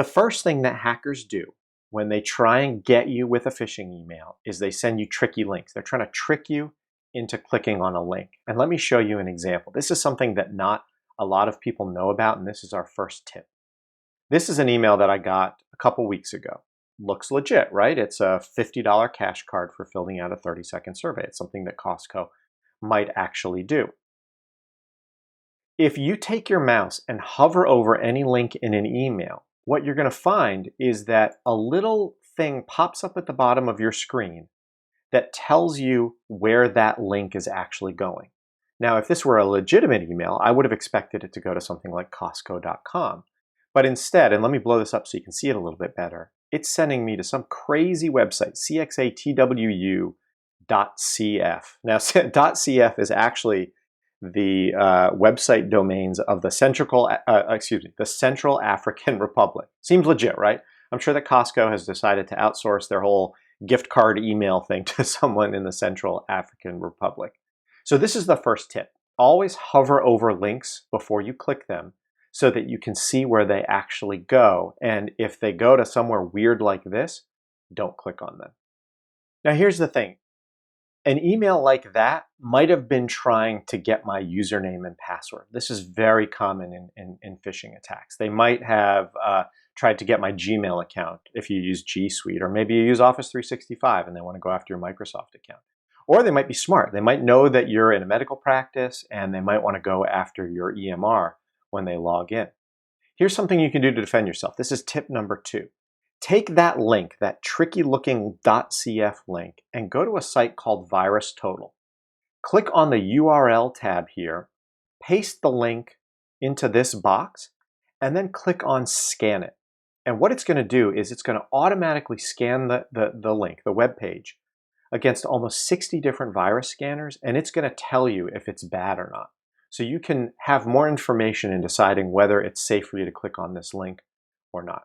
The first thing that hackers do when they try and get you with a phishing email is they send you tricky links. They're trying to trick you into clicking on a link. And let me show you an example. This is something that not a lot of people know about, and this is our first tip. This is an email that I got a couple weeks ago. Looks legit, right? It's a $50 cash card for filling out a 30-second survey. It's something that Costco might actually do. If you take your mouse and hover over any link in an email, what you're going to find is that a little thing pops up at the bottom of your screen that tells you where that link is actually going. Now, if this were a legitimate email, I would have expected it to go to something like Costco.com. But instead, and let me blow this up so you can see it a little bit better, it's sending me to some crazy website, cxatwu.cf. Now, .cf is actually the website domains of the Central African Republic. Seems legit, right? I'm sure that Costco has decided to outsource their whole gift card email thing to someone in the Central African Republic. So this is the first tip. Always hover over links before you click them so that you can see where they actually go. And if they go to somewhere weird like this, don't click on them. Now here's the thing. An email like that might have been trying to get my username and password. This is very common in phishing attacks. They might have tried to get my Gmail account if you use G Suite, or maybe you use Office 365 and they want to go after your Microsoft account. Or they might be smart. They might know that you're in a medical practice and they might want to go after your EMR when they log in. Here's something you can do to defend yourself. This is tip number 2. Take that link, that tricky looking .cf link, and go to a site called VirusTotal. Click on the URL tab here, paste the link into this box, and then click on Scan It. And what it's going to do is it's going to automatically scan the link, the web page, against almost 60 different virus scanners, and it's going to tell you if it's bad or not. So you can have more information in deciding whether it's safe for you to click on this link or not.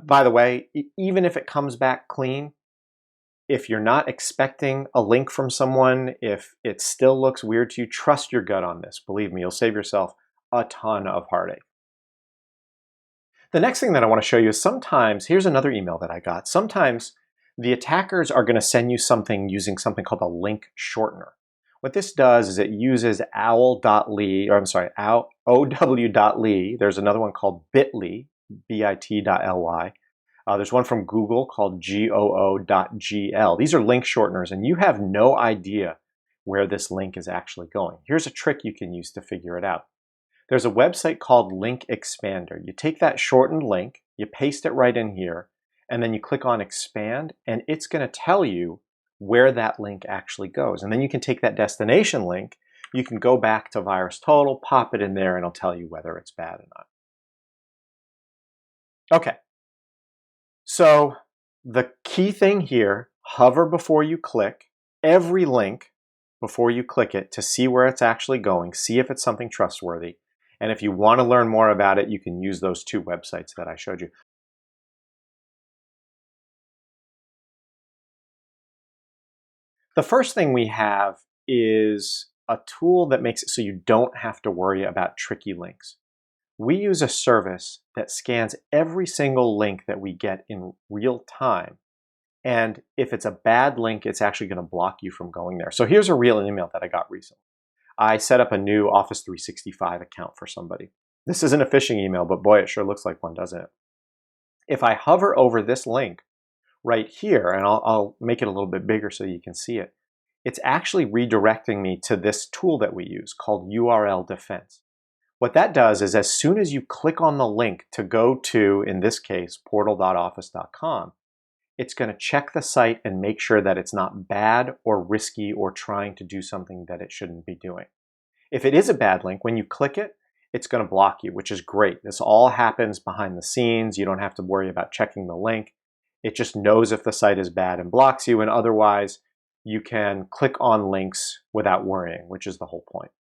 By the way, even if it comes back clean, if you're not expecting a link from someone, if it still looks weird to you, trust your gut on this. Believe me, you'll save yourself a ton of heartache. The next thing that I want to show you is sometimes, here's another email that I got. Sometimes the attackers are going to send you something using something called a link shortener. What this does is it uses owl.ly. There's another one called bit.ly, bit.ly. There's one from Google called goo.gl. These are link shorteners, and you have no idea where this link is actually going. Here's a trick you can use to figure it out. There's a website called Link Expander. You take that shortened link, you paste it right in here, and then you click on Expand, and it's going to tell you where that link actually goes. And then you can take that destination link, you can go back to VirusTotal, pop it in there, and it'll tell you whether it's bad or not. Okay, so the key thing here, hover before you click every link before you click it to see where it's actually going, see if it's something trustworthy. And if you want to learn more about it, you can use those 2 websites that I showed you. The first thing we have is a tool that makes it so you don't have to worry about tricky links. We use a service that scans every single link that we get in real time. And if it's a bad link, it's actually going to block you from going there. So here's a real email that I got recently. I set up a new Office 365 account for somebody. This isn't a phishing email, but boy, it sure looks like one, doesn't it? If I hover over this link right here, and I'll make it a little bit bigger so you can see it, it's actually redirecting me to this tool that we use called URL Defense. What that does is as soon as you click on the link to go to, in this case, portal.office.com, it's going to check the site and make sure that it's not bad or risky or trying to do something that it shouldn't be doing. If it is a bad link, when you click it, it's going to block you, which is great. This all happens behind the scenes. You don't have to worry about checking the link. It just knows if the site is bad and blocks you, and otherwise you can click on links without worrying, which is the whole point.